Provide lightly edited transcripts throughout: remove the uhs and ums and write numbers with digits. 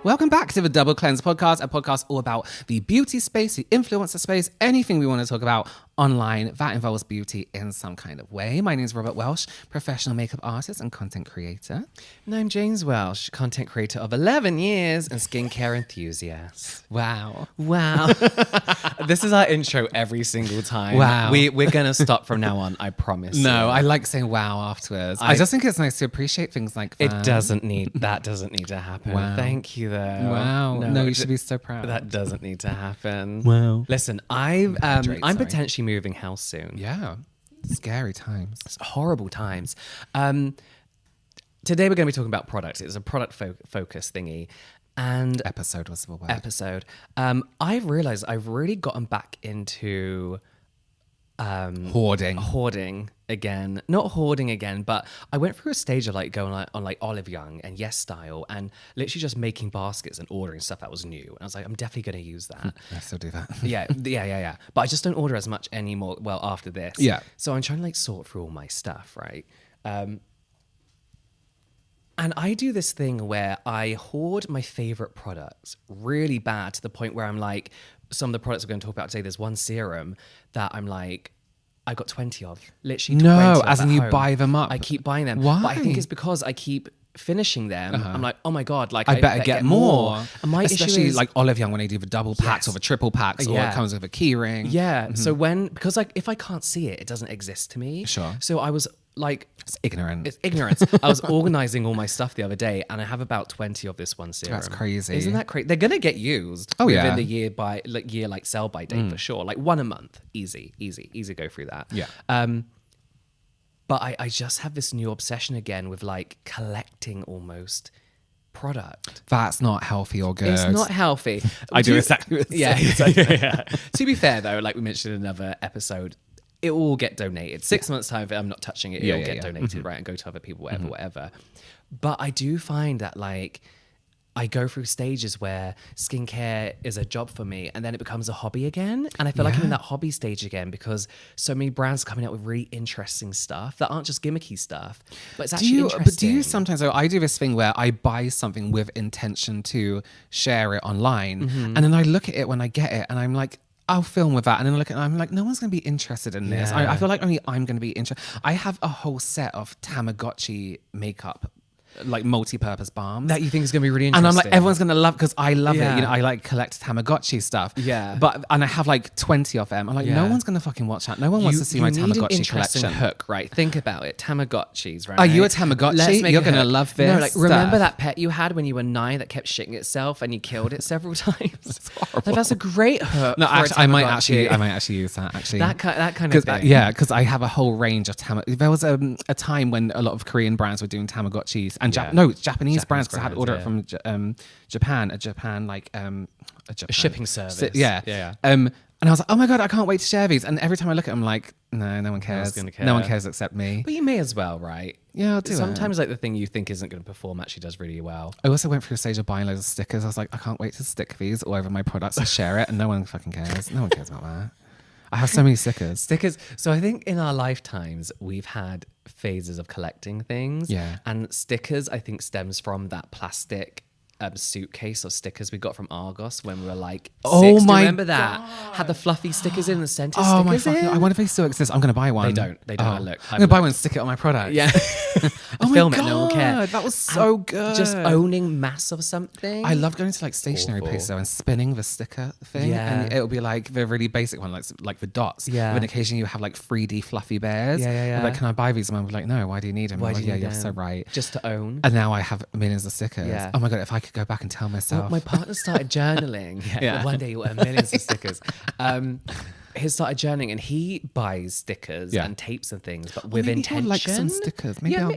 Welcome back to the Double Cleanse podcast, a podcast all about the beauty space, the influencer space, anything we want to talk about online that involves beauty in some kind of way. My name is Robert Welsh, professional makeup artist and content creator. And I'm James Welsh, content creator of 11 years and skincare enthusiast. Wow. This is our intro every single time. Wow. We're going to stop from now on, I promise. No, I like saying wow afterwards. I just think it's nice to appreciate things like that. That doesn't need to happen. Wow. Thank you, though. Wow. No, you should be so proud. That doesn't need to happen. Wow. Listen, I'm potentially moving house soon. Yeah. Scary times. It's horrible times. Today we're going to be talking about products. It's a product focus thingy. And Episode was the word. I've realized I've really gotten back into hoarding again. Not hoarding again, but I went through a stage of like going on like Olive Young and Yes Style and literally just making baskets and ordering stuff that was new. And I was like, I'm definitely going to use that. I still do that. Yeah. But I just don't order as much anymore. Well, after this. Yeah. So I'm trying to like sort through all my stuff, right? And I do this thing where I hoard my favorite products really bad to the point where I'm like, some of the products we're going to talk about today, there's one serum that I'm like, I got 20 of. Literally 20 No, of as at in you home. buy them up. I keep buying them. Why? But I think it's because I keep finishing them. I'm like, oh my God, like I better get more. And my especially issue is like Olive Young when they do the double packs or the triple packs or it comes with a key ring. Yeah. So because like if I can't see it, it doesn't exist to me. Sure. So I was like, It's ignorant. it's ignorance. I was organizing all my stuff the other day and I have about 20 of this one serum. That's crazy. Isn't that crazy? They're going to get used yeah. within the year sell by date for sure. Like one a month. Easy go through that. Yeah. But I just have this new obsession again with like collecting almost product. That's not healthy or good. It's not healthy. I do exactly the same. Yeah. To be fair though, like we mentioned in another episode, it will all get donated. 6 months time, if I'm not touching it, it'll get donated, right? And go to other people, whatever. But I do find that like, I go through stages where skincare is a job for me and then it becomes a hobby again. And I feel like I'm in that hobby stage again because so many brands are coming out with really interesting stuff that aren't just gimmicky stuff, but it's actually interesting. But do you sometimes, I do this thing where I buy something with intention to share it online. And then I look at it when I get it and I'm like, I'll film with that. And then I look at it and I'm like, no one's going to be interested in this. I feel like only I'm going to be interested. I have a whole set of Tamagotchi makeup, like multi-purpose balms that you think is going to be really interesting. And I'm like, everyone's going to love, because I love it. You know, I like collect Tamagotchi stuff. Yeah. And I have like 20 of them. I'm like, no one's going to fucking watch that. No one wants to see my Tamagotchi collection. Hook, right? Think about it. Tamagotchis, right? Are you a Tamagotchi? You're going to love this. No, like remember that pet you had when you were 9 that kept shitting itself and you killed it several times? It's horrible. Like, that's a great hook. No, actually, I might actually use that. Actually, that kind of thing. Yeah, because I have a whole range of There was a time when a lot of Korean brands were doing Tamagotchis and Japanese brands, because I had to order it from Japan, a shipping service. Yeah. And I was like, oh my God, I can't wait to share these. And every time I look at them, I'm like, no one cares. No one cares except me. But you may as well, right? Yeah, I'll do Sometimes like the thing you think isn't going to perform actually does really well. I also went through a stage of buying loads of stickers. I was like, I can't wait to stick these all over my products and share it. And no one fucking cares. No one cares about that. I have so many stickers. So I think in our lifetimes, we've had phases of collecting things. Yeah. And stickers, I think, stems from that plastic suitcase of stickers we got from Argos when we were like 6. Oh Do you my remember that? God. Had the fluffy stickers in the center Oh my stickers fucking! I wonder if they still exist. I'm going to buy one. They don't. Look, I'm going to buy one and stick it on my product. Yeah. Oh Film my it, no one cares. God, that was so good. Just owning mass of something. I love going to like stationery places and spinning the sticker thing. Yeah. And it'll be like the really basic one, like the dots. Yeah. But occasionally you have like 3D fluffy bears. Yeah. I'm like, can I buy these? And I'm like, no, why do you need them? Why I'm do like, you yeah, need you're them? so right. Just to own. And now I have millions of stickers. Yeah. Oh my God, if I could go back and tell myself. Well, my partner started journaling. Yeah. One day you'll have millions of stickers. He started journaling and he buys stickers and tapes and things, but with maybe intention. I'll like some stickers. Maybe Yeah,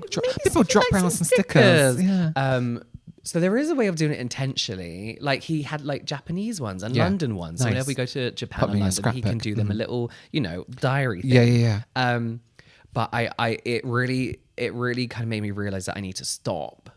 people drop around some stickers. Yeah. So there is a way of doing it intentionally. Like he had like Japanese ones and London ones. So Nice. whenever we go to Japan Put and me in a London, he can scrapbook. do them a little, diary thing. Yeah. But it really kind of made me realize that I need to stop.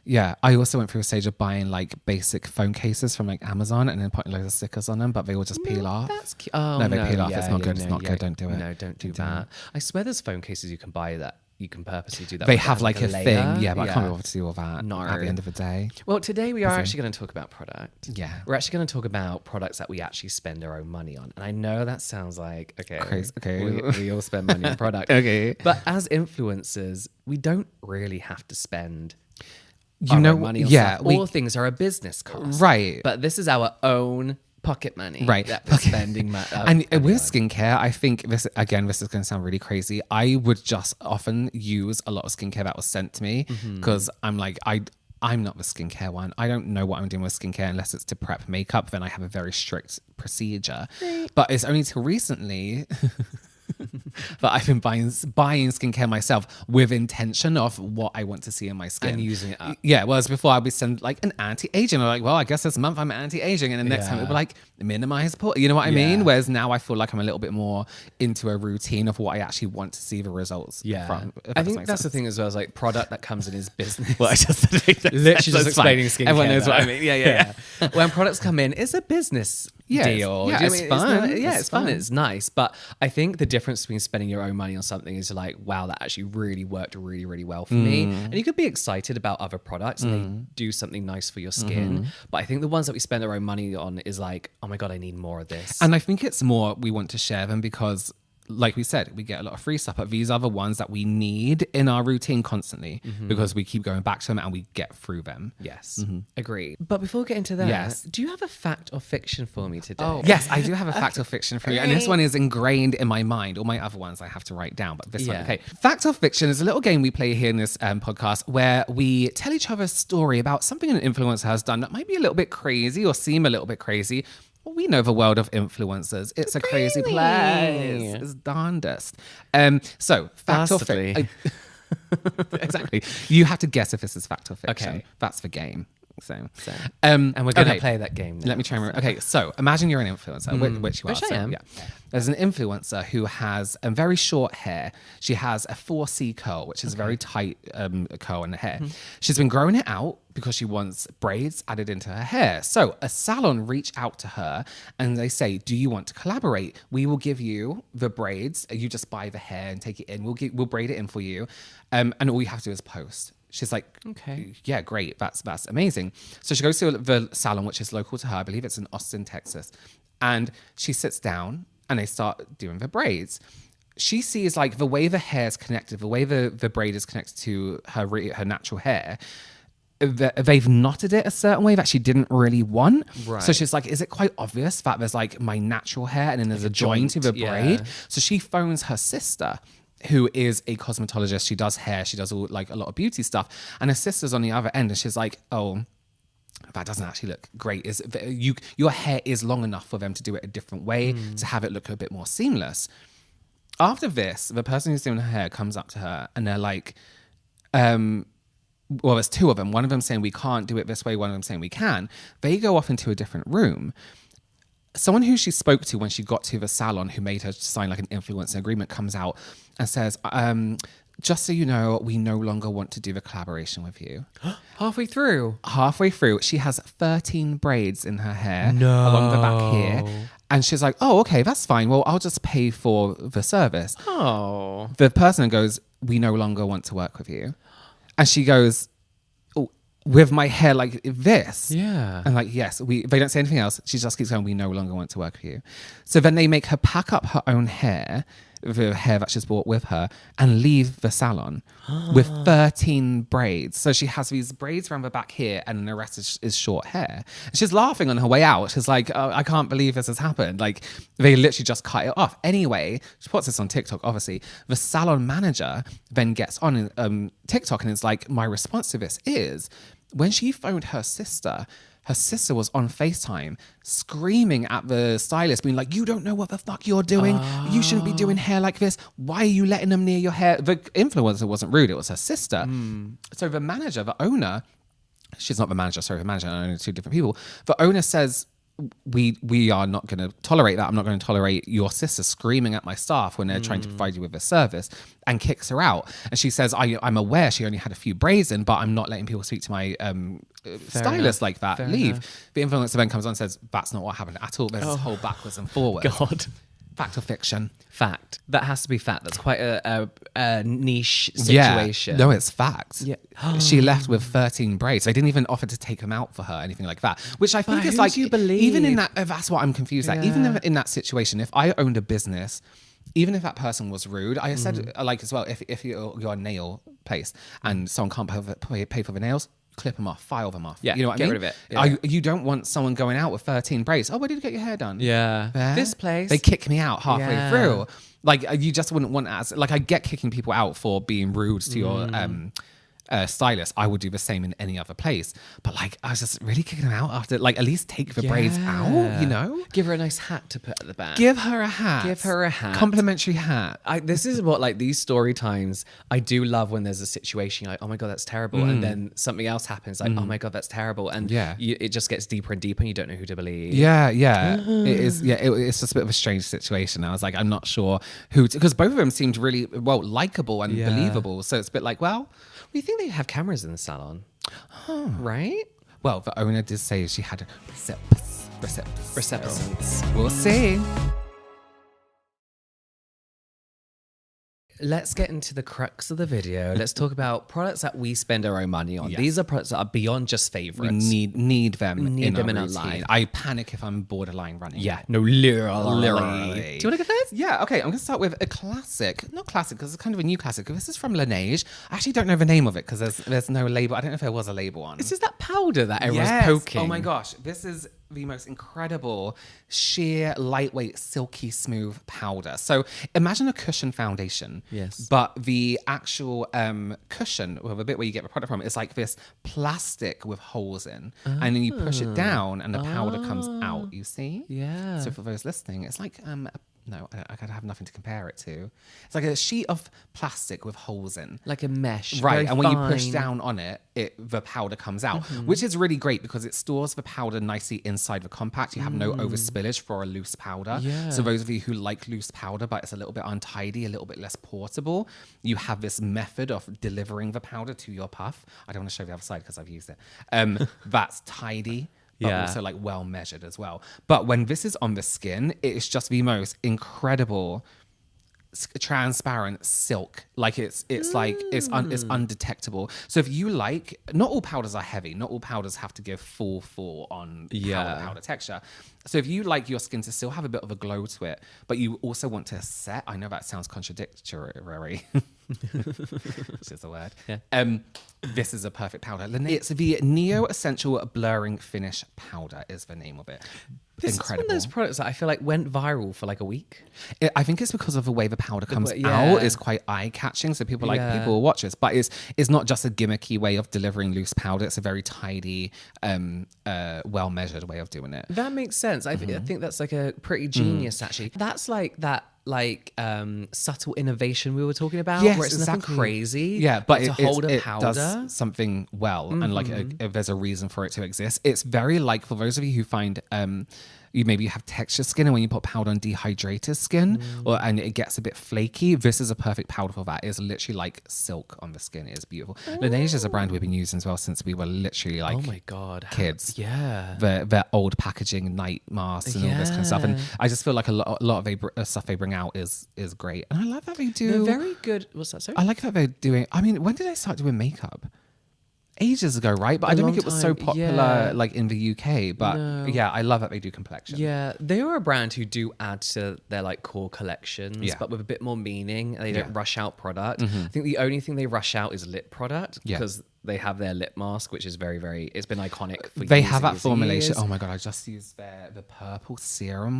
Yeah, I also went through a stage of buying like basic phone cases from like Amazon and then putting loads of stickers on them, but they will just peel off. That's cute. Oh, no, they peel off. It's not good. It's not good. Don't do it. No, don't do that. I swear there's phone cases you can buy that you can purposely do that. They with it have as like a layer. thing. Yeah, but I can't be able to do all that No. at the end of the day. Well, today we are actually going to talk about product. Yeah. We're actually going to talk about products that we actually spend our own money on. And I know that sounds like, okay, Crazy. Okay. we all spend money on product. Okay. But as influencers, we don't really have to spend You know, money on yeah, stuff. All things are a business cost. Right. But this is our own pocket money. Right. That we're spending and with money on. skincare, I think this is going to sound really crazy. I would just often use a lot of skincare that was sent to me because I'm like, I'm not the skincare one. I don't know what I'm doing with skincare unless it's to prep makeup. Then I have a very strict procedure. Right. But it's only till recently that I've been buying skincare myself with intention of what I want to see in my skin. And using it up. Yeah, whereas before I'd be send like an anti-aging. I'm like, well, I guess this month I'm anti-aging. And the next time it'd be like minimize pore. You know what I mean? Whereas now I feel like I'm a little bit more into a routine of what I actually want to see the results from. I think that's the thing as well, is like product that comes in is business. Well, I just literally just explaining skincare. Everyone knows what I mean. Yeah. When products come in, it's a business deal. Yeah, it's fun. It's fun. It's nice. But I think the difference between spending your own money on something is like, wow, that actually really worked really, really well for me. And you could be excited about other products and they do something nice for your skin. But I think the ones that we spend our own money on is like, oh my God, I need more of this. And I think it's more we want to share them because, like we said, we get a lot of free stuff, but these are the ones that we need in our routine constantly because we keep going back to them and we get through them. Yes, agree. But before we get into that, do you have a fact or fiction for me today? Oh, yes, I do have a fact or fiction for you. And this one is ingrained in my mind. All my other ones I have to write down, but this one, okay. Fact or fiction is a little game we play here in this podcast where we tell each other a story about something an influencer has done that might be a little bit crazy or seem a little bit crazy. Well, we know the world of influencers. It's a crazy place. It's darndest. So, fact or fiction. Exactly. You have to guess if this is fact or fiction. Okay. That's the game. So and we're going to play that game now. Let me try and remember. Okay, so imagine you're an influencer, which you are. Which I am. Yeah. There's an influencer who has a very short hair. She has a 4C curl, which is a very tight curl in the hair. She's been growing it out because she wants braids added into her hair. So a salon reached out to her and they say, do you want to collaborate? We will give you the braids. You just buy the hair and take it in. We'll braid it in for you. And all you have to do is post. She's like, okay, yeah, great. That's amazing. So she goes to the salon, which is local to her. I believe it's in Austin, Texas. And she sits down and they start doing the braids. She sees like the way the hair is connected, the way the braid is connected to her natural hair. They've knotted it a certain way that she didn't really want. Right. So she's like, is it quite obvious that there's like my natural hair and then there's like a joint to the braid? So she phones her sister, who is a cosmetologist. She does hair. She does all like a lot of beauty stuff. And her sister's on the other end and she's like, oh, that doesn't actually look great. Your hair is long enough for them to do it a different way to have it look a bit more seamless. After this, the person who's doing her hair comes up to her and they're like, well, there's two of them. One of them saying we can't do it this way. One of them saying we can. They go off into a different room. Someone who she spoke to when she got to the salon, who made her sign like an influencer agreement, comes out and says, just so you know, we no longer want to do the collaboration with you. Halfway through, she has 13 braids in her hair along the back here. And she's like, oh, okay, that's fine. Well, I'll just pay for the service. Oh. The person goes, we no longer want to work with you. And she goes, with my hair like this. Yeah. And like, yes, they don't say anything else. She just keeps going, we no longer want to work with you. So then they make her pack up her own hair, the hair that she's brought with her, and leave the salon with 13 braids. So she has these braids around the back here and the rest is short hair. And she's laughing on her way out. She's like, oh, I can't believe this has happened. Like, they literally just cut it off. Anyway, she puts this on TikTok, obviously. The salon manager then gets on TikTok and is like, my response to this is, when she phoned her sister was on FaceTime screaming at the stylist, being like, you don't know what the fuck you're doing. You shouldn't be doing hair like this. Why are you letting them near your hair? The influencer wasn't rude. It was her sister. So the manager, the owner, she's not the manager, sorry, the manager and owner are two different people. The owner says, we are not going to tolerate that. I'm not going to tolerate your sister screaming at my staff when they're trying to provide you with a service, and kicks her out. And she says, I'm aware she only had a few braids in, but I'm not letting people speak to my stylist like that. Leave. The influencer then comes on and says, that's not what happened at all. There's this whole backwards and forwards. God. Fact or fiction? Fact. That has to be fact. That's quite a niche situation. Yeah. No, it's fact. Yeah. She left with 13 braids. They didn't even offer to take them out for her, anything like that. Which I think But is who like, do you believe? even in that, that's what I'm confused at. Even Yeah. in that situation, if I owned a business, even if that person was rude, I said, like as well, if you're a nail place and someone can't pay for the nails, clip them off, file them off. Yeah, you know what get I mean? rid of it. Yeah. You don't want someone going out with 13 braids. Oh, where did you get your hair done? Yeah. There. This place. They kick me out halfway Yeah. through. Like, you just wouldn't want as like, I get kicking people out for being rude to your stylist. I would do the same in any other place. But like, I was just really kicking them out after, like, at least take the braids out, you know? Give her a nice hat to put at the back. Give her a hat. Give her a hat. Complimentary hat. This is what, like, these story times, I do love when there's a situation, you're like, oh my God, that's terrible. And then something else happens, like, oh my God, that's terrible. And it just gets deeper and deeper and you don't know who to believe. Yeah. It is. Yeah, it's just a bit of a strange situation. I was like, I'm not sure who, because both of them seemed really, well, likable and believable. So it's a bit like, well, you think they have cameras in the salon? Right? well, the owner did say she had receipts. We'll see. Let's get into the crux of the video. Let's talk about products that we spend our own money on. Yes. These are products that are beyond just We favorites. need them in them our in our routine. life. I panic if I'm borderline running. Yeah, no, literally. Literally. Do you want to go first? Yeah, okay, I'm going to start with a classic. Not classic, because it's kind of a new classic. This is from Laneige. I actually don't know the name of it, because there's no label. I don't know if there was a label on. This is that powder that everyone's Yes. poking. Oh my gosh, this is the most incredible, sheer, lightweight, silky smooth powder. So imagine a cushion foundation. Yes. But the actual cushion, well, the bit where you get the product from, is like this plastic with holes in. And then you push it down and the powder comes out, you see? Yeah. So for those listening, it's like no, I have nothing to compare it to. It's like a sheet of plastic with holes in. Like a mesh. Right, very and when you push fine. down on it, the powder comes out, which is really great because it stores the powder nicely inside the compact. You have no overspillage for a loose powder. Yeah. So those of you who like loose powder, but it's a little bit untidy, a little bit less portable, you have this method of delivering the powder to your puff. I don't want to show the other side because I've used it. That's tidy. But also like well measured as well. But when this is on the skin, it is just the most incredible transparent silk. Like it's undetectable. So if you like, not all powders are heavy. Not all powders have to give full on powder texture. So if you like your skin to still have a bit of a glow to it, but you also want to set, I know that sounds contradictory, which is a word. Yeah. This is a perfect powder. It's the Neo Essential Blurring Finish Powder is the name of it. This Incredible. is one of those products that I feel like went viral for like a week. I think it's because of the way the powder comes out is quite eye-catching. So people will watch this. But it's not just a gimmicky way of delivering loose powder. It's a very tidy, well-measured way of doing it. That makes sense. I think that's like a pretty genius, actually. That's like that subtle innovation we were talking about, Yes, where it's nothing exactly. crazy. Yeah, but to hold a powder does something well, and like there's a reason for it to exist. It's very like, for those of you who find you maybe have texture skin, and when you put powder on dehydrated skin, and it gets a bit flaky, this is a perfect powder for that. It's literally like silk on the skin. It is beautiful. Laneige is a brand we've been using as well since we were literally like, oh my God, kids. Yeah. Their old packaging, night masks and all this kind of stuff. And I just feel like a lot of stuff they bring out is great. And I love that they do. They're very good. What's that, sorry? I like that they're doing, I mean, when did they start doing makeup? Ages ago, right? But I don't think it was so popular like in the UK. But yeah, I love that they do complexion. Yeah, they are a brand who do add to their like core collections, but with a bit more meaning. They don't rush out product. I think the only thing they rush out is lip product because they have their lip mask, which is very, very, it's been iconic for years. They have that years formulation. years. Oh my God, I just used the purple serum.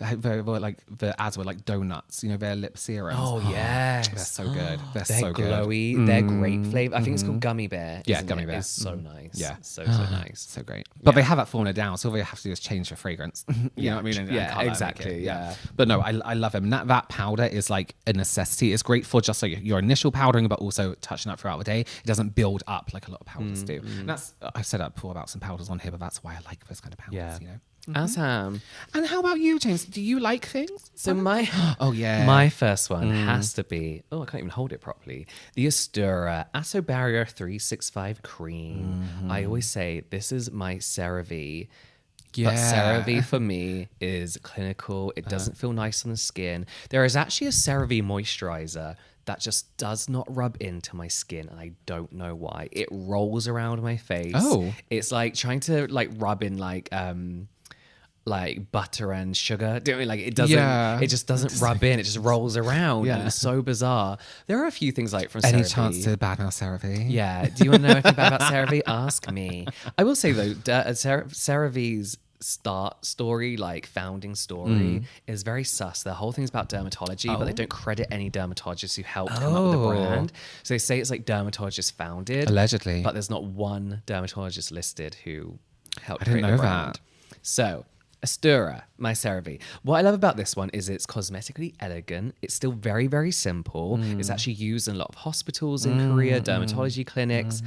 The ads were like donuts, their lip serums. Oh, yes. They're so good. They're so good. glowy. They're great flavor. I think it's called Gummy Bear. Yeah, Gummy Bear. It's so nice. Yeah. So nice. So great. But they have that formula down, so all they have to do is change the fragrance. You know what I mean? And colour, exactly. Yeah. But no, I love them. That powder is like a necessity. It's great for just like your initial powdering, but also touching up throughout the day. It doesn't build up like a lot of powders do. And that's, I've said that before about some powders on here, but that's why I like those kind of powders, Awesome. And how about you, James? Do you like things? So my my first one has to be, I can't even hold it properly, the Astura Asso Barrier 365 Cream. I always say this is my CeraVe But CeraVe for me is clinical. It doesn't feel nice on the skin. There is actually a CeraVe moisturiser that just does not rub into my skin, and I don't know why. It rolls around my face. Oh. It's like trying to like rub in like butter and sugar. Do you know what I mean? Like it doesn't, it just doesn't rub in. It just rolls around. And it's so bizarre. There are a few things like from Any CeraVe. chance to badmouth CeraVe? Yeah. Do you want to know anything about CeraVe? Ask me. I will say though, CeraVe's start story, like founding story, is very sus. The whole thing's about dermatology, but they don't credit any dermatologists who helped come up with the brand. So they say it's like dermatologist founded. Allegedly. But there's not one dermatologist listed who helped I didn't create the know brand. that. So Astura, my CeraVe. What I love about this one is it's cosmetically elegant. It's still very, very simple. It's actually used in a lot of hospitals in Korea, dermatology clinics.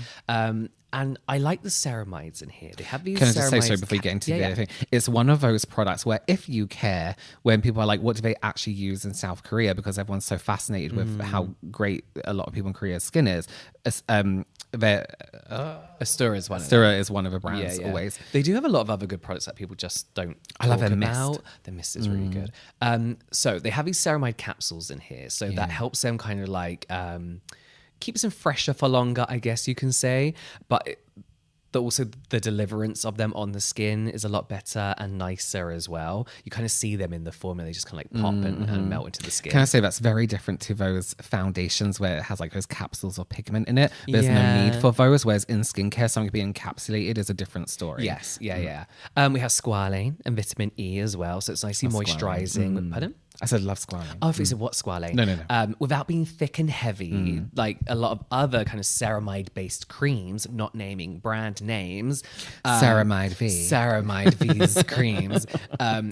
And I like the ceramides in here. They have these Can I ceramides. just say so before you get into the other thing? It's one of those products where if you care, when people are like, what do they actually use in South Korea? Because everyone's so fascinated with how great a lot of people in Korea's skin is. Astura is one of the brands always. They do have a lot of other good products that people just don't I love talk their about. mist. Their mist is really good. So they have these ceramide capsules in here. So that helps them kind of like keeps them fresher for longer, I guess you can say. But also the deliverance of them on the skin is a lot better and nicer as well. You kind of see them in the formula. They just kind of like pop and melt into the skin. Can I say that's very different to those foundations where it has like those capsules of pigment in it? There's no need for those, whereas in skincare, something being encapsulated is a different story. Yes, we have squalane and vitamin E as well. So it's nicely moisturizing. Pardon? I said love squalane. Oh, if you said what squalane? No. Without being thick and heavy, like a lot of other kind of ceramide-based creams, not naming brand names. Ceramide V. Ceramide V's creams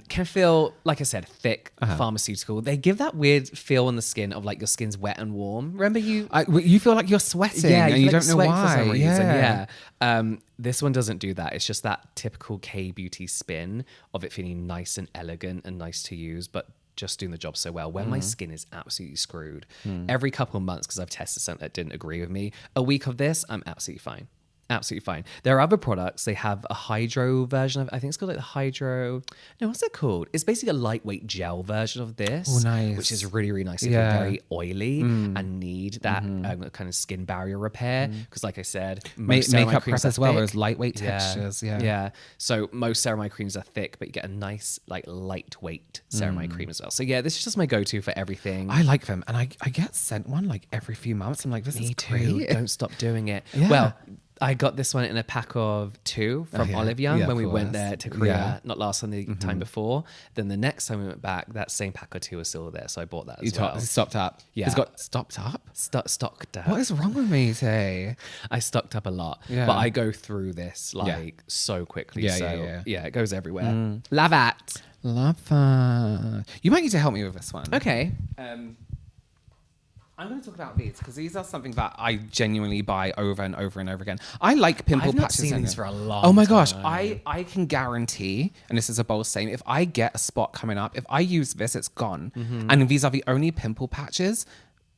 can feel, like I said, thick, pharmaceutical. They give that weird feel on the skin of like your skin's wet and warm. Remember you feel like you're sweating and you don't know why. For some reason. This one doesn't do that. It's just that typical K-beauty spin of it feeling nice and elegant and nice to use, but just doing the job so well. When my skin is absolutely screwed, every couple of months, because I've tested something that didn't agree with me, a week of this, I'm absolutely fine. Absolutely fine. There are other products. They have a hydro version of, I think it's called like the hydro. No, what's it called? It's basically a lightweight gel version of this. Oh, nice. Which is really, really nice. If you're very oily and need that kind of skin barrier repair. Because like I said, most makeup creams prep as well. thick. There's lightweight textures. Yeah. So most ceramide creams are thick, but you get a nice like lightweight ceramide cream as well. So yeah, this is just my go-to for everything. I like them. And I get sent one like every few months. I'm like, this is great. Don't stop doing it. Yeah. Well, I got this one in a pack of 2 from Olive Young when we went there to Korea, not last time, the time before. Then the next time we went back, that same pack of 2 was still there. So I bought that as well. Stocked up. Yeah. It's got stocked up? Stocked up. What is wrong with me today? I stocked up a lot. Yeah. But I go through this so quickly. Yeah, it goes everywhere. Love it. Love that. You might need to help me with this one. Okay. I'm going to talk about these because these are something that I genuinely buy over and over and over again. I like pimple I've not patches. seen these for a long Oh my gosh. time. I can guarantee, and this is a bold statement, if I get a spot coming up, if I use this, it's gone. And these are the only pimple patches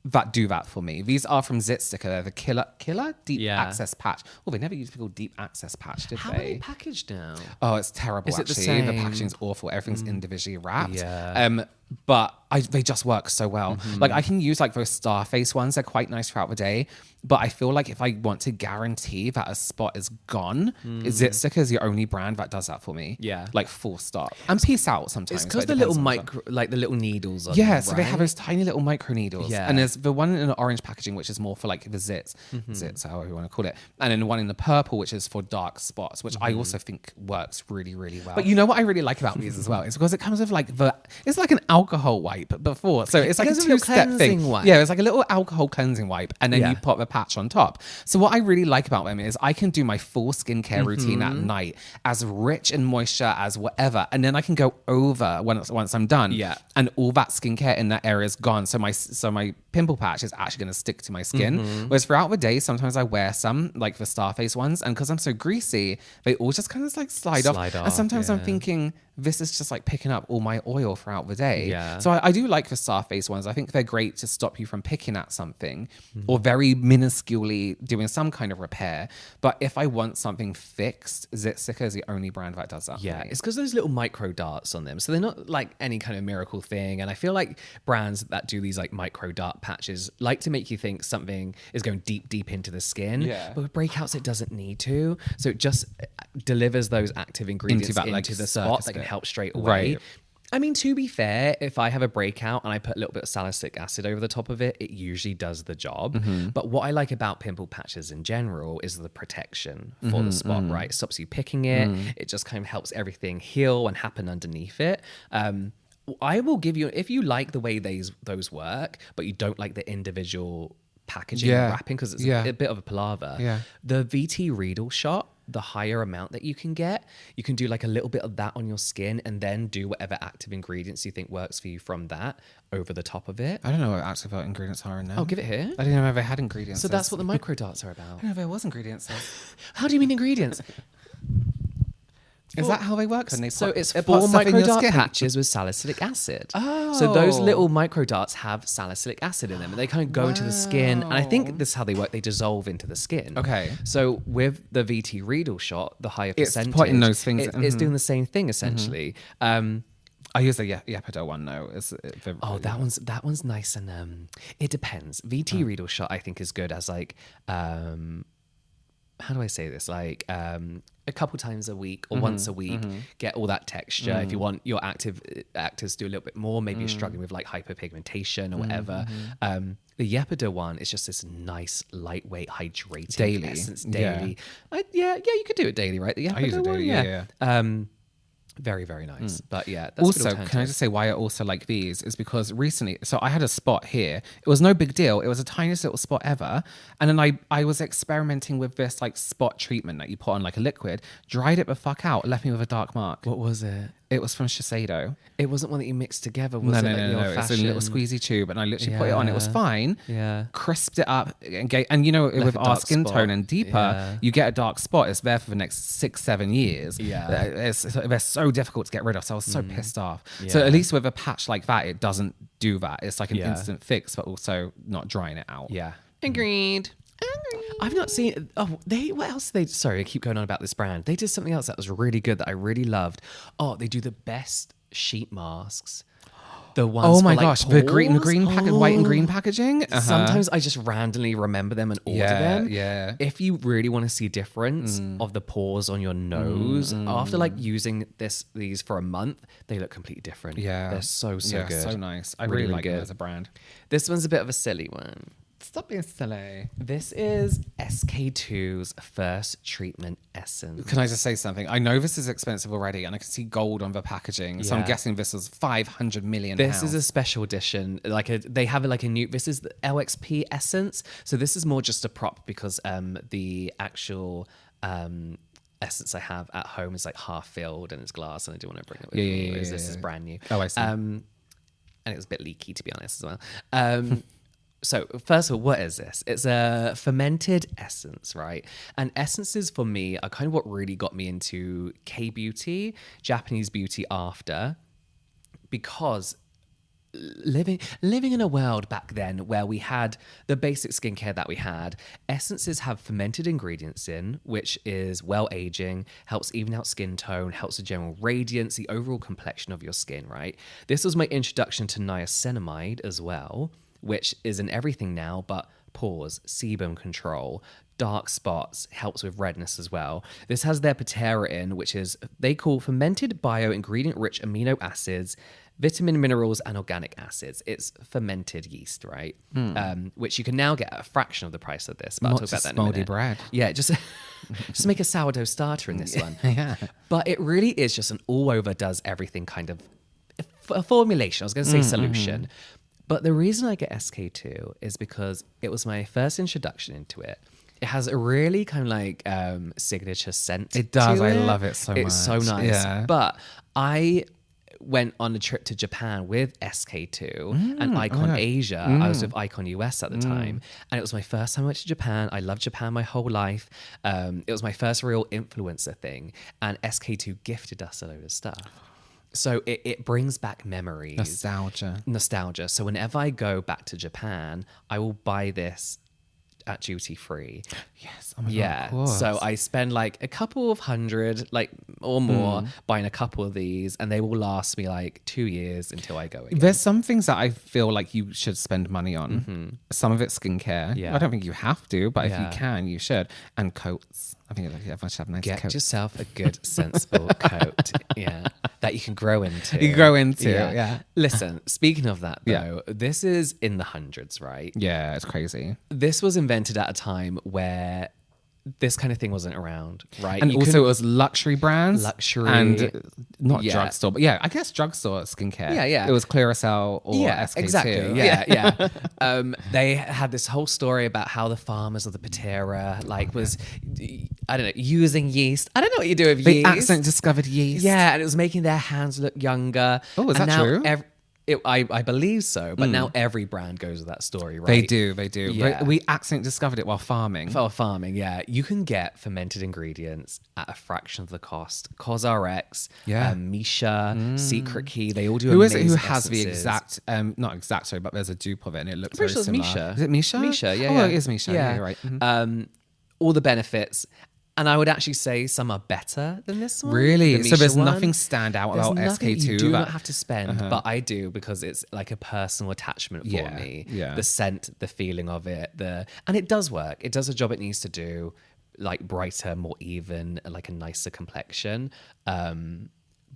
that do that for me. These are from Zit Sticker. They're the killer deep access patch. Oh, they never used to be called deep access patch, did How they? are they packaged now? Oh, it's terrible. Is it the actually, same? the packaging's awful. Everything's individually wrapped. Yeah. But they just work so well. Like I can use like those Starface ones. They're quite nice throughout the day. But I feel like if I want to guarantee that a spot is gone, Zit Sticker is the only brand that does that for me. Yeah. Like full stop. And peace out sometimes. It's because the little like the little needles on Yeah, them, so they have those tiny little micro needles. Yeah. And there's the one in the orange packaging, which is more for like the zits, however you want to call it. And then the one in the purple, which is for dark spots, which I also think works really, really well. But you know what I really like about these as well? It's because it comes with like it's like an alcohol wipe before. So it's like a two-step thing. Wipe. Yeah, it's like a little alcohol cleansing wipe. And then you pop the patch on top. So what I really like about them is I can do my full skincare routine at night as rich in moisture as whatever. And then I can go over once I'm done. Yeah. And all that skincare in that area is gone. So my pimple patch is actually going to stick to my skin. Whereas throughout the day, sometimes I wear some, like the Starface ones. And because I'm so greasy, they all just kind of like slide off. And sometimes I'm thinking, this is just like picking up all my oil throughout the day. Yeah. So I do like the star-faced ones. I think they're great to stop you from picking at something or very minusculely doing some kind of repair. But if I want something fixed, Zitsika is the only brand that does that. Yeah, for me. it's because there's little micro darts on them. So they're not like any kind of miracle thing. And I feel like brands that do these like micro dart patches like to make you think something is going deep, deep into the skin. Yeah. But with breakouts, it doesn't need to. So it just delivers those active ingredients into, that, like, the spot that can bit. help straight away. Right. I mean, to be fair, if I have a breakout and I put a little bit of salicylic acid over the top of it, it usually does the job. But what I like about pimple patches in general is the protection for the spot, right? It stops you picking it. It just kind of helps everything heal and happen underneath it. I will give you, if you like the way those work, but you don't like the individual packaging and wrapping because it's a bit of a palaver. Yeah. The VT Riedel shot, the higher amount that you can get, you can do like a little bit of that on your skin and then do whatever active ingredients you think works for you from that over the top of it. I don't know what active ingredients are in there. Oh, give it here. I didn't know if they had ingredients. So that's what the micro darts are about. I don't know if there was ingredients. How do you mean ingredients? Is that how they work? So it's 4 micro dart patches with salicylic acid. Oh. So those little micro darts have salicylic acid in them and they kind of go into the skin. And I think this is how they work. They dissolve into the skin. Okay. So with the VT Riedel shot, the higher It's percentage. putting those things- It's doing the same thing essentially. I use the Yepido one though. That one's nice and it depends. VT Riedel shot I think is good as like how do I say this? Like a couple times a week or once a week, get all that texture. If you want your actors to do a little bit more, maybe you're struggling with like hyperpigmentation or whatever. The Yepido one is just this nice, lightweight, hydrating Daily. essence daily. Yeah, you could do it daily, right? The Yepido I use it daily, one, yeah. Very, very nice. But yeah, that's Also, can I just say why I also like these is because recently, so I had a spot here. It was no big deal. It was the tiniest little spot ever. And then I was experimenting with this like spot treatment that you put on like a liquid, dried it the fuck out, left me with a dark mark. What was it? It was from Shiseido. It wasn't one that you mixed together, was it? No. It's a little squeezy tube, and I literally put it on. It was fine. Yeah. Crisped it up, and you know, with a our dark skin spot. tone and deeper, Yeah. you get a dark spot. It's there for the next 6-7 years. Yeah. They're so difficult to get rid of. So I was so pissed off. So Yeah. at least with a patch like that, it doesn't do that. It's like an Yeah. instant fix, but also not drying it out. Yeah. Agreed. I've not seen. Oh, what else? Sorry, I keep going on about this brand. They did something else that was really good that I really loved. Oh, they do the best sheet masks. The ones. Oh my for, like, gosh, the pores? white and green packaging. Uh-huh. Sometimes I just randomly remember them and order them. Yeah. If you really want to see difference of the pores on your nose, after like using these for a month, they look completely different. Yeah, They're so good. so nice. I Really, really really like them good. as a brand. This one's a bit of a silly one. Stop being silly. This is SK2's first treatment essence. Can I just say something? I know this is expensive already, and I can see gold on the packaging. So I'm Yeah. guessing this was 500 million. This pounds. is a special edition. They have like a new. This is the LXP essence. So this is more just a prop because the actual essence I have at home is like half filled and it's glass, and I do want to bring it with me. Whereas this is brand new. Oh, I see. And it was a bit leaky, to be honest, as well. So first of all, what is this? It's a fermented essence, right? And essences for me are kind of what really got me into K-beauty, Japanese beauty after, because living in a world back then where we had the basic skincare that we had, essences have fermented ingredients in, which is well aging, helps even out skin tone, helps the general radiance, the overall complexion of your skin, right? This was my introduction to niacinamide as well, which is in everything now, but pores, sebum control, dark spots, helps with redness as well. This has their patera in, which is they call fermented bio-ingredient rich amino acids, vitamin, minerals, and organic acids. It's fermented yeast, right? Which you can now get at a fraction of the price of this. But I'll talk about that in a minute. Moldy bread. Yeah, just make a sourdough starter in this one. Yeah. But it really is just an all-over does everything kind of a formulation. I was going to say solution. But the reason I get SK2 is because it was my first introduction into it. It has a really kind of like signature scent. It does. to I it. love it so much. It's so nice. Yeah. But I went on a trip to Japan with SK2 and Icon Asia. I was with Icon US at the time. And it was my first time I went to Japan. I loved Japan my whole life. It was my first real influencer thing. And SK2 gifted us a load of stuff. So it brings back memories. Nostalgia. So whenever I go back to Japan, I will buy this at duty free. Yes. Oh my God, of course. So I spend like a couple of hundred, like, or more buying a couple of these, and they will last me like 2 years until I go again. There's some things that I feel like you should spend money on. Some of it's skincare. Yeah. I don't think you have to, but if you can, you should. And coats. I think everyone should have nice coats. Get yourself a good, sensible coat. Yeah. That you can grow into. You can grow into, yeah. Listen, speaking of that though, this is in the hundreds, right? Yeah, it's crazy. This was invented at a time where this kind of thing wasn't around, right? And also it was luxury brands. And not drugstore, but I guess drugstore skincare. Yeah. It was Clearasil or SK2. Exactly. Yeah. They had this whole story about how the farmers of the Patera, like, was, I don't know, using yeast. I don't know what you do with yeast. They accidentally discovered yeast. Yeah, and it was making their hands look younger. Oh, is that true? I believe so, but now every brand goes with that story, right? They do. Yeah. But we accidentally discovered it while farming. Yeah. You can get fermented ingredients at a fraction of the cost. CosRx, Misha, Secret Key, they all do Who is amazing it who has the essences. exact, not exact, sorry, but there's a dupe of it and it looks I'm very pretty sure it's similar. Misha. Is it Misha? Misha, yeah. Oh, it is Misha. Yeah, you're right. Mhm. All the benefits. And I would actually say some are better than this one. Really? The So there's Misha nothing one. stand out There's about nothing SK2? you do not have to spend, but I do because it's like a personal attachment for me. Yeah. The scent, the feeling of it, and it does work. It does the job it needs to do, like brighter, more even, like a nicer complexion.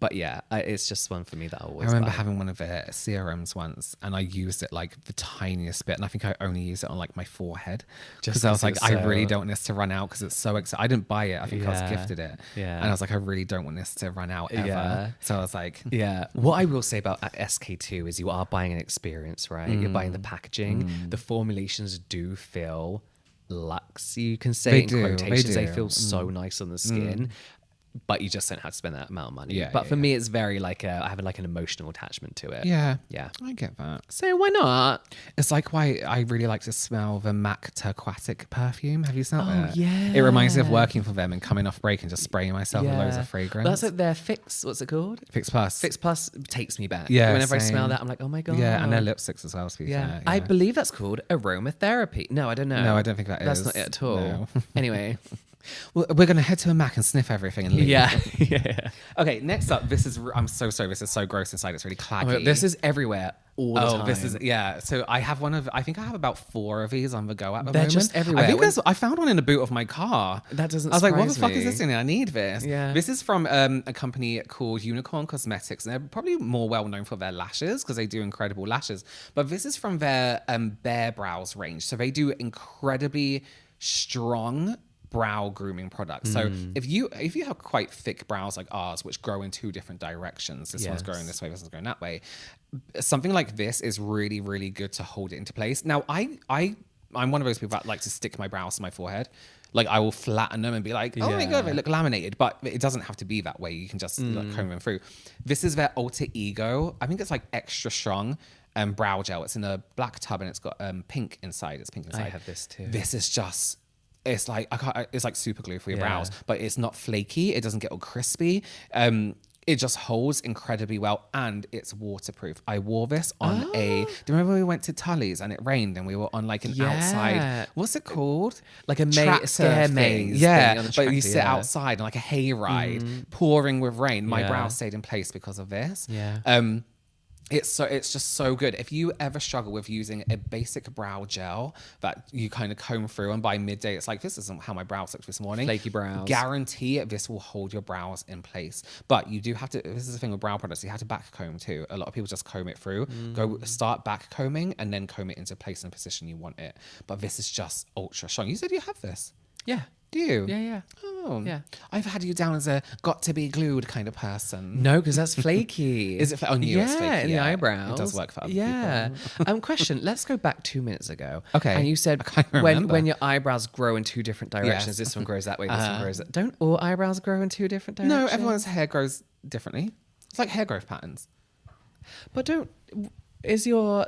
But yeah, it's just one for me that I always I remember buy. having one of their serums once and I used it like the tiniest bit and I think I only used it on like my forehead because I was like, I really don't want this to run out because it's so exciting. I didn't buy it. I think I was gifted it. Yeah. And I was like, I really don't want this to run out ever. Yeah. So I was like... Yeah. What I will say about SK2 is you are buying an experience, right? You're buying the packaging. The formulations do feel luxe, you can say, in quotations. They feel so nice on the skin. But you just don't have to spend that amount of money. But for me, it's very like I have like an emotional attachment to it. Yeah. Yeah. I get that. So why not? It's like why I really like to smell the MAC Turquatic perfume. Have you smelled it? Yeah. It reminds me of working for them and coming off break and just spraying myself with loads of fragrance. Well, that's like their Fix, what's it called? Fix Plus. Fix Plus takes me back. Yeah, Whenever I same. smell that, I'm like, oh my God. Yeah, and their lipsticks as well, to be fair. I believe that's called aromatherapy. No, I don't know. No, I don't think that That's is. not it at all. No. Anyway. Well, we're going to head to a MAC and sniff everything and leave. Yeah. Okay, next up, this is, I'm so sorry, this is so gross inside, it's really claggy. This is everywhere all the time. This is, so I have I think I have about 4 of these on the go at the They're moment. just everywhere. I found one in the boot of my car. That doesn't I was like, what the surprise fuck is me. this in here? I need this. Yeah. This is from a company called Unicorn Cosmetics, and they're probably more well known for their lashes because they do incredible lashes. But this is from their Bare Brows range. So they do incredibly strong brow grooming products. So if you have quite thick brows like ours, which grow in 2 different directions, this one's growing this way, this one's going that way, something like this is really, really good to hold it into place. Now, I'm one of those people that like to stick my brows to my forehead. Like I will flatten them and be like, oh my God, they look laminated. But it doesn't have to be that way. You can just like, comb them through. This is their Alter Ego. I think it's like extra strong brow gel. It's in a black tub and it's got pink inside. It's pink inside. I have this too. This is just... It's like it's like super glue for your brows, but it's not flaky. It doesn't get all crispy. It just holds incredibly well and it's waterproof. I wore this on do you remember we went to Tully's and it rained and we were on like an outside, what's it called? Like a Tractor scare thing. maze. Yeah, thing on the but you tractor, sit outside on like a hayride, pouring with rain. My brows stayed in place because of this. Yeah. It's just so good. If you ever struggle with using a basic brow gel that you kind of comb through and by midday it's like, this isn't how my brows looked this morning. Flaky brows. Guarantee this will hold your brows in place. But you do have to, this is the thing with brow products, you have to back comb too. A lot of people just comb it through. Go start back combing and then comb it into place and position you want it. But this is just ultra strong. You said you have this. Yeah. Do you? Yeah. Oh. Yeah. I've had you down as a got to be glued kind of person. No, because that's flaky. Is it on you? It's flaky, in the eyebrows. It does work for other people. Question. Let's go back 2 minutes ago. Okay. And you said I can't remember. when your eyebrows grow in 2 different directions, Yes. this one grows that way, this one grows that. Don't all eyebrows grow in 2 different directions? No, everyone's hair grows differently. It's like hair growth patterns. But is your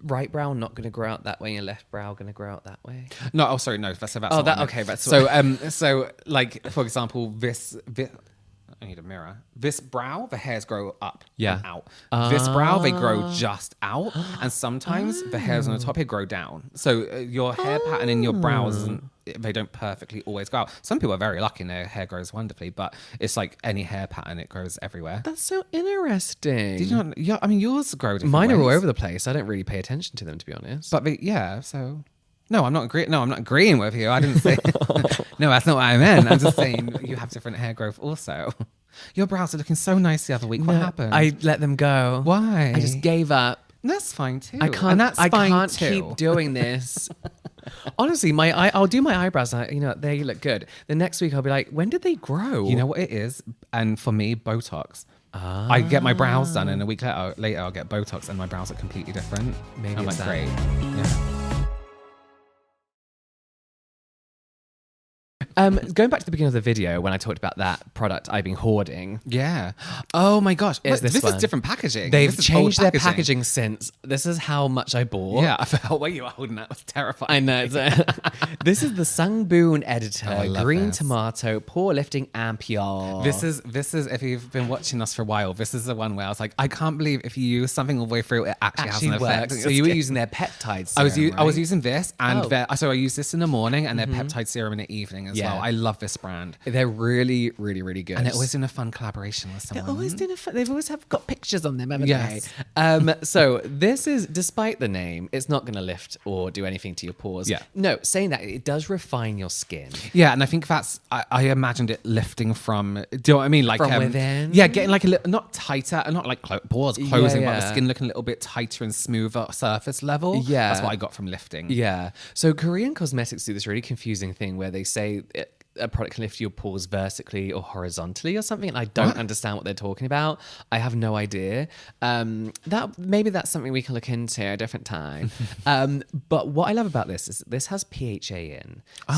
right brow not going to grow out that way and your left brow going to grow out that way? No, oh sorry, no, that's Oh, not that what I okay, meant. that's so so like for example, this I need a mirror. This brow, the hairs grow up Yeah. and out. This brow, they grow just out. And sometimes the hairs on the top here grow down. So your hair pattern in your brows isn't, they don't perfectly always go out. Some people are very lucky and their hair grows wonderfully, but it's like any hair pattern, it grows everywhere. That's so interesting. Did you not? Yeah, I mean, yours grow different Mine are all ways. over the place. I don't really pay attention to them, to be honest. But so... No, I'm not agreeing. No, I'm not agreeing with you. I didn't say... No, that's not what I meant. I'm just saying you have different hair growth also. Your brows are looking so nice the other week. What happened? I let them go. Why? I just gave up. That's fine too. I can't. And that's I fine can't too. keep doing this. Honestly, I'll do my eyebrows. You know, they look good. The next week I'll be like, when did they grow? You know what it is? And for me, Botox. I get my brows done, and a week later I'll get Botox, and my brows are completely different. Maybe I'm it's like, that. great. Yeah. Going back to the beginning of the video when I talked about that product I've been hoarding. Yeah. Oh my gosh. It's this is one. different packaging. They've This is changed old their packaging since. This is how much I bought. Yeah, I felt where you were holding that was terrifying. I know. This is the Sungboon Editor, I love Green this. Tomato, Pore Lifting Ampoule. This is if you've been watching us for a while, this is the one where I was like, I can't believe if you use something all the way through, it actually has an effect. works. So you were using their peptide serum, I was right? using this, and Oh. so I use this in the morning and their peptide serum in the evening as Yeah. well. I love this brand, They're really, really, really good. and they're always in a fun collaboration with They're someone. always doing they've always got pictures on them, haven't Yes. they? So this is, despite the name, it's not going to lift or do anything to your pores. Yeah. No, saying that, it does refine your skin. Yeah, and I think that's I imagined it lifting from. Do you know what I mean? Like From within? Yeah, getting like a little not tighter, not like pores closing, but the yeah. skin looking a little bit tighter and smoother surface level. Yeah. That's what I got from lifting. Yeah. So Korean cosmetics do this really confusing thing where they say a product can lift your pores vertically or horizontally or something, and I don't understand what they're talking about. I have no idea. That's something we can look into at a different time. But what I love about this is this has PHA in. So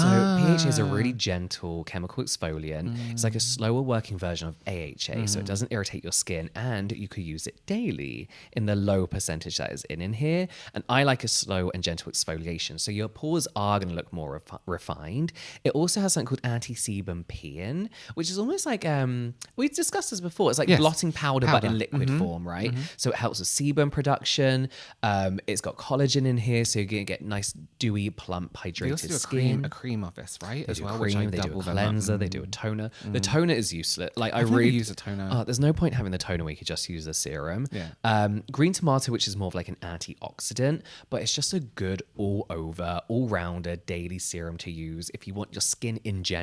PHA is a really gentle chemical exfoliant. It's like a slower working version of AHA, so it doesn't irritate your skin, and you could use it daily in the low percentage that is in here. And I like a slow and gentle exfoliation, so your pores are going to look more refined. It also has something called anti-sebum pin, which is almost like we've discussed this before. It's like Yes. blotting powder, but in liquid form, right? So it helps with sebum production. It's got collagen in here, so you're gonna get nice, dewy, plump, They hydrated also do skin. a cream of this, right? As They do well, a which I cream, they do a double them up. cleanser, they do a toner. The toner is useless. Like I've never used a toner. There's no point having the toner where you could just use the serum. Yeah. Green tomato, which is more of like an antioxidant, but it's just a good all-over, all-rounder daily serum to use if you want your skin in general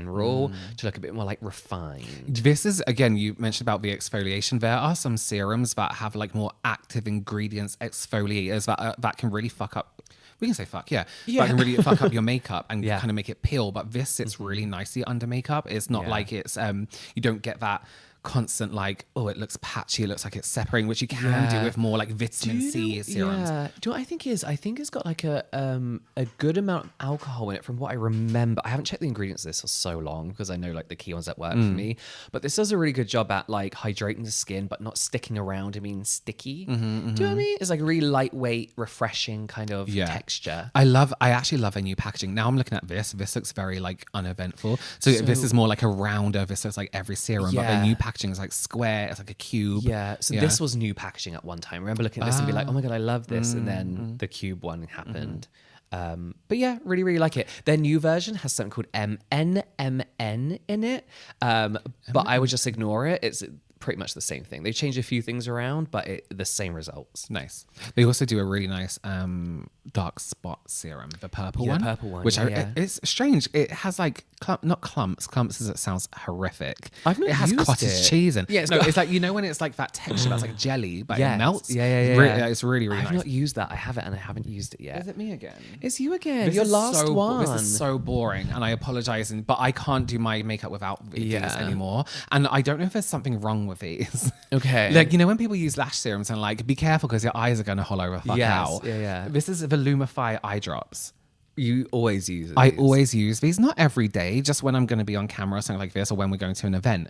to look a bit more like refined. This is, again, you mentioned about the exfoliation. There are some serums that have like more active ingredients, exfoliators that can really fuck up. We can say fuck, yeah. That can really fuck up your makeup and kind of make it peel. But this sits really nicely under makeup. It's not like it's, you don't get that constant like, oh, it looks patchy, it looks like it's separating, which you can do with more like vitamin C serums. Yeah. Do you know what I think is? I think it's got like a good amount of alcohol in it from what I remember. I haven't checked the ingredients of this for so long because I know like the key ones that work for me. But this does a really good job at like hydrating the skin, but not sticking around. I mean, sticky. Do you know what I mean? It's like a really lightweight, refreshing kind of texture. I actually love a new packaging. Now I'm looking at this. This looks very like uneventful. So this is more like a rounder. This looks like every serum, but the new packaging is like square. It's like a cube. Yeah. So this was new packaging at one time. I remember looking at this and be like, oh my God, I love this. And then the cube one happened. But yeah, really, really like it. Their new version has something called NMN in it. But I would just ignore it. It's pretty much the same thing. They changed a few things around, but the same results. Nice. They also do a really nice dark spot serum, the purple one. Purple one, which yeah. It's strange. It has like not clumps. Clumps as it sounds horrific. I've not It has used cottage it. cheese in. Yeah, it's like, you know, when it's like that texture that's like jelly, but Yes. it melts. Yeah. It's really, really I've nice. not used that. I have it and I haven't used it yet. Is it me again? It's you again. This Your is last one. This is so boring, and I apologize, but I can't do my makeup without these Yeah. anymore. And I don't know if there's something wrong with these. Okay. Like, you know, when people use lash serums and like, be careful because your eyes are going to hollow the fuck Yes. out. Yeah. This is the Lumify eye drops. You always use it. I always use these, not every day, just when I'm going to be on camera or something like this, or when we're going to an event.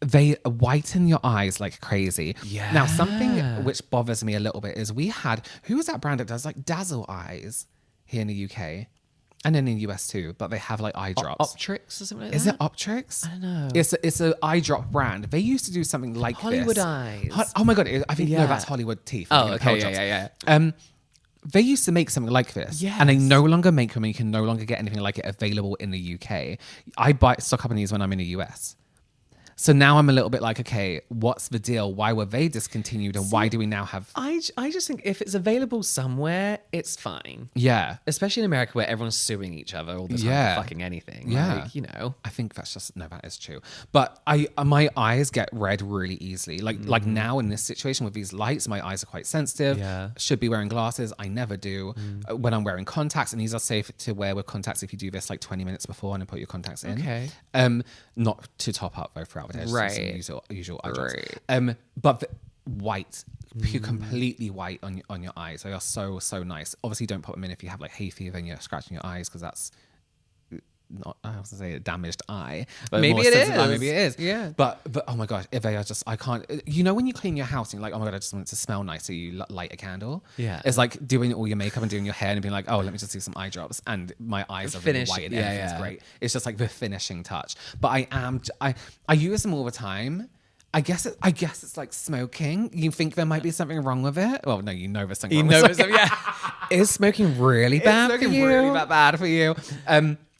They whiten your eyes like crazy. Yeah. Now, something which bothers me a little bit is who was that brand that does like Dazzle Eyes here in the UK? And then in the US too, but they have like eye drops. Optrix or something like Is that? it Optrix? I don't know. It's a eye drop brand. They used to do something like Hollywood this. Eyes. Oh my god! I think Yeah. no, that's Hollywood Teeth. Oh, I'm okay, thinking of yeah. They used to make something like this, and they Yes. no longer make them. And you can no longer get anything like it available in the UK. I buy stock up on these when I'm in the US. So now I'm a little bit like, okay, what's the deal? Why were they discontinued, and why do we now have? I just think if it's available somewhere, it's fine. Yeah, Especially in America where everyone's suing each other all the time Yeah. for fucking anything. Yeah. Like, you know. I think that's just no, that is true. But my eyes get red really easily. Like now in this situation with these lights, my eyes are quite sensitive. Yeah. Should be wearing glasses. I never do. When I'm wearing contacts, and these are safe to wear with contacts if you do this like 20 minutes before and then put your contacts in. Okay. Not to top up though throughout the day. Just Right. some usual eye drops. Right. But white. Pure, completely white on your eyes. They are so nice. Obviously, don't put them in if you have like hay fever and you're scratching your eyes, because that's not, I was gonna say, a damaged eye. But Maybe more it sensitive eye, is. Maybe it is. Yeah. But oh my gosh, if they are just, I can't. You know when you clean your house and you're like, oh my god, I just want it to smell nice, so you light a candle. Yeah. It's like doing all your makeup and doing your hair and being like, oh, let me just do some eye drops, and my eyes are really Finish. white and Yeah, everything's yeah. great. It's just like the finishing touch. But I use them all the time. I guess it's like smoking. You think there might be something wrong with it? Well, no, you know there's something wrong with it. yeah. Is smoking really bad It's for looking you? really bad for you.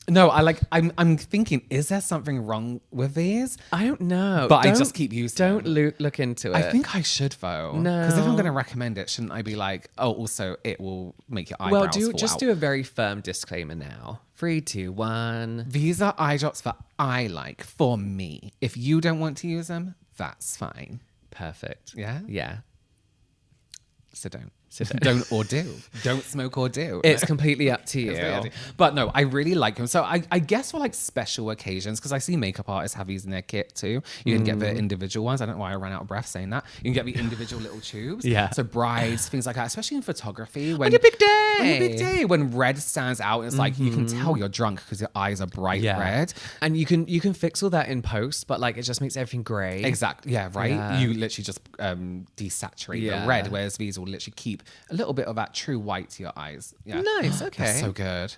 No, I'm thinking, is there something wrong with these? I don't know. But I Don't- just keep using Don't them. look into it. I think I should though. Because if I'm No. going to recommend it, shouldn't I be like, oh, also it will make your eyebrows Well, fall out. do a very firm disclaimer now. 3, 2, 1. These are eye drops that I like for me. If you don't want to use them, that's fine. Perfect. Yeah? Yeah. So don't. So don't. Don't or do. Don't smoke or do. It's completely up to you. But no, I really like them. So I guess for like special occasions, because I see makeup artists have these in their kit too. You can get the individual ones. I don't know why I ran out of breath saying that. You can get the individual little tubes. Yeah. So brides, things like that, especially in photography. When, On your big day. On your big day. When red stands out, it's like you can tell you're drunk because your eyes are bright red. And you can fix all that in post, but like it just makes everything grey. Exactly. Yeah, right. Yeah. You literally just desaturate Yeah. the red, whereas these will literally keep a little bit of that true white to your eyes. Yeah. Nice, okay. That's so good.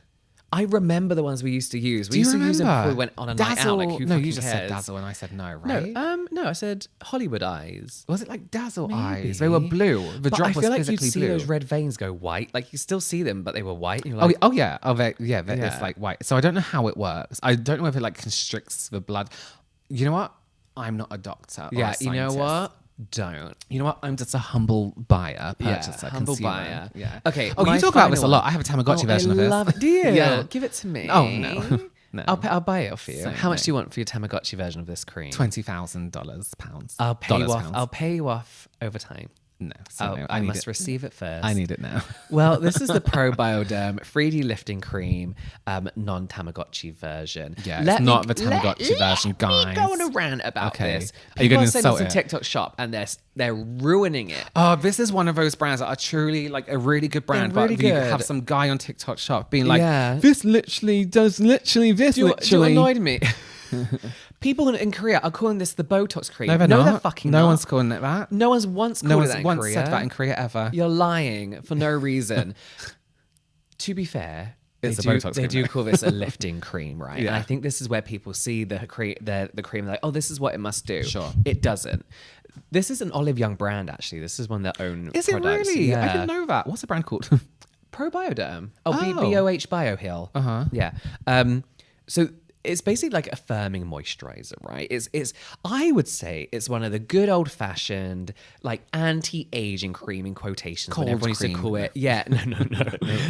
I remember the ones we used to use. We Do you used to use them remember? before we went on a night out. Like, who no, fucking you just said cares? Dazzle and I said no, No, right? no, I said Hollywood Eyes. Was it like Dazzle Maybe. eyes? They were blue. The But drop I was feel like you'd physically see blue. those red veins go white. Like you still see them, but they were white. And you're Oh, like, yeah. Yeah. It's like white. So I don't know how it works. I don't know if it like constricts the blood. You know what? I'm not a doctor. Or yeah, a you know scientist. what? Don't. You know what? I'm just a humble buyer, purchaser, humble consumer. buyer. Yeah. Okay. Oh, my you talk about this a final lot. one. I have a Tamagotchi version I of this. love it. Do you? Yeah. Give it to me. Oh, no. No. I'll buy it for you. So How much no. do you want for your Tamagotchi version of this cream? $20,000 pounds. I'll pay you Dollars, off. pounds. I'll pay you off over time. No, so no. I need must it. receive it first. I need it now. Well, this is the Probioderm 3D lifting cream, non-Tamagotchi version. Yeah, it's not the Tamagotchi version, guys. Let me go on a rant about Okay. this. Are you People gonna are sending insult some it? TikTok shop and they're ruining it. Oh, this is one of those brands that are truly like a really good brand, They're really but you good. have some guy on TikTok shop being like, Yeah. this literally does literally this Do you literally. annoyed me? People in Korea are calling this the Botox cream. No, they're no, not. they're fucking no not. one's calling it that. No one's once called No it one's that in once Korea. said that in Korea ever. You're lying for no reason. To be fair, It's a they Botox They cream. do call this a lifting cream, right? And Yeah. I think this is where people see the cream, like, oh, this is what it must do. Sure. It doesn't. This is an Olive Young brand, actually. This is one of their own Is it products. really? Yeah. I didn't know that. What's the brand called? Probioderm. Oh. BOH Bioheal. Uh-huh. Yeah. So it's basically like a firming moisturizer, right? It's I would say it's one of the good old fashioned like anti-aging cream in quotations. Cold when everyone used to cream. call it. Yeah, no.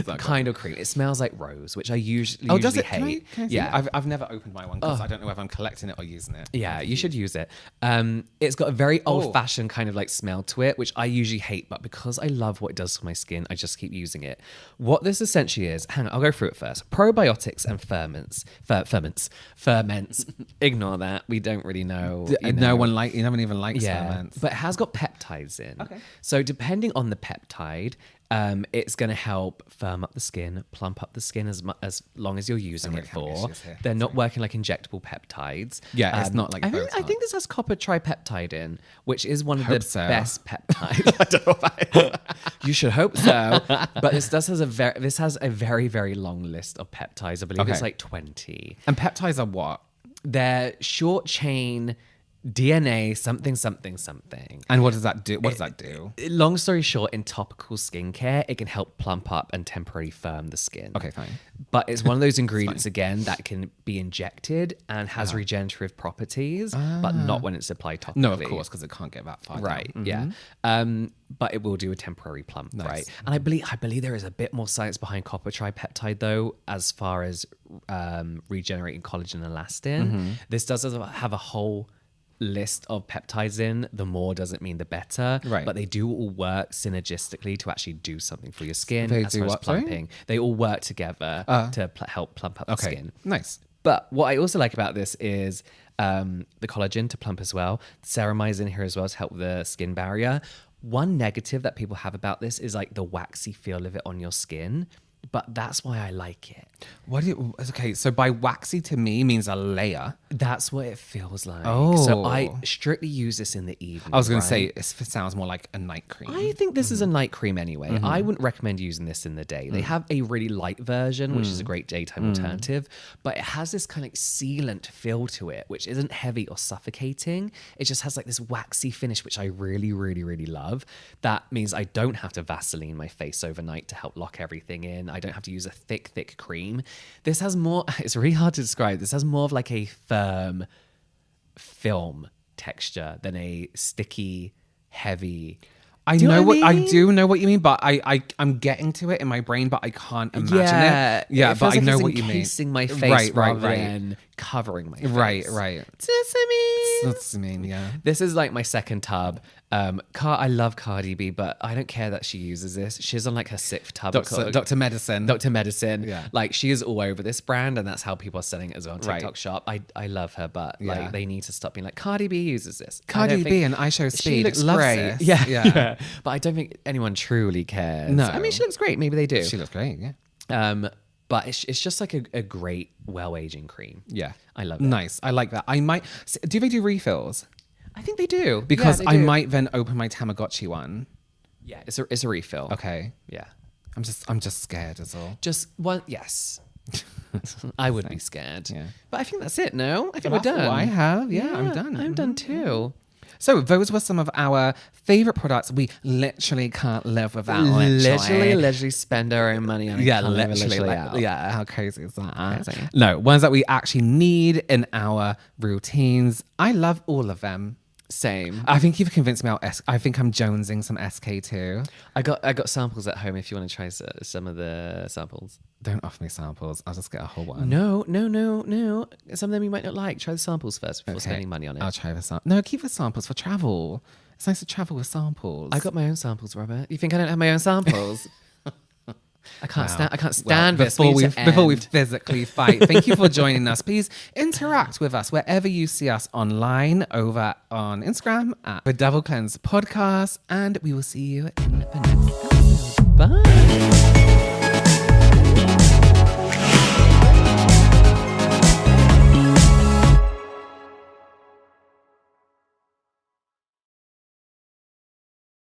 not Kind of cream. It smells like rose, which I usually does it? Can I hate. see Yeah. it? I've never opened my one because I don't know whether I'm collecting it or using it. Yeah, you should use it. It's got a very old-fashioned kind of like smell to it, which I usually hate, but because I love what it does for my skin, I just keep using it. What this essentially is, hang on, I'll go through it first. Probiotics and ferments. Ignore that. We don't really know. No one even likes ferments. But it has got peptides in. Okay. So depending on the peptide, It's going to help firm up the skin, plump up the skin as long as you're using it for. They're not working like injectable peptides. Yeah, it's not like I Botox. think this has copper tripeptide in, which is one of the best peptides. I don't know about You should hope so. But this has a very, very long list of peptides. I believe it's like 20. And peptides are what? They're short chain DNA something. And what does that do? What does that do? Long story short, in topical skincare, it can help plump up and temporarily firm the skin. Okay, fine. But it's one of those ingredients, again, that can be injected and has regenerative properties, but not when it's applied topically. No, of course, because it can't get that far Right, down. yeah. But it will do a temporary plump, right? And I believe there is a bit more science behind copper tripeptide, though, as far as regenerating collagen and elastin. This does have a whole list of peptides in. The more doesn't mean the better, right? But they do all work synergistically to actually do something for your skin. They as do far as what, plumping. They all work together to help plump up the skin. Nice. But what I also like about this is the collagen to plump as well. Serum is in here as well to help the skin barrier. One negative that people have about this is like the waxy feel of it on your skin. But that's why I like it. Okay, so by waxy to me means a layer. That's what it feels like. Oh. So I strictly use this in the evening. I was going to say, it sounds more like a night cream. I think this is a night cream anyway. I wouldn't recommend using this in the day. They have a really light version, which is a great daytime alternative, but it has this kind of sealant feel to it, which isn't heavy or suffocating. It just has like this waxy finish, which I really, really, really love. That means I don't have to Vaseline my face overnight to help lock everything in. I don't have to use a thick cream. This has more, it's really hard to describe. This has more of like a firm film texture than a sticky, heavy. I do know what you mean, but I'm getting to it in my brain, but I can't imagine it. Yeah, but I know what you mean. Encasing my face rather than covering my face. Right. That's mean, yeah. This is like my second tub. I love Cardi B, but I don't care that she uses this. She's on like her sixth tub. Dr. Medicine. Dr. Medicine. Yeah. Like she is all over this brand, and that's how people are selling it as well on TikTok Shop. I love her, but like they need to stop being like Cardi B uses this. Cardi B and I Show Speed. She looks loves great. This. Yeah. But I don't think anyone truly cares. No. I mean, she looks great. Maybe they do. She looks great, yeah. But it's just like a great, well-aging cream. Yeah. I love it. Nice. I like that. Do they do refills? I think they do. Because they I do. might then open my Tamagotchi one. Yeah, it's a refill. Okay. Yeah. I'm just scared as all. Just one, yes. I would be scared. Yeah. But I think that's it, no? I think we're done. I have. Yeah, I'm done. I'm done too. So those were some of our favorite products we literally can't live without. Literally spend our own money on it. Yeah, Can't live literally. without. Yeah, how crazy is that? Crazy. No, ones that we actually need in our routines. I love all of them. Same. I think you've convinced me. I think I'm jonesing some SK too. I got samples at home if you want to try some of the samples. Don't offer me samples. I'll just get a whole one. No. Some of them you might not like. Try the samples first before spending money on it. I'll try the samples. No, keep the samples for travel. It's nice to travel with samples. I got my own samples, Robert. You think I don't have my own samples? I can't stand before we physically fight. Thank you for joining us. Please interact with us wherever you see us online, over on Instagram at The Double Cleanse Podcast, and we will see you in the next episode. Bye.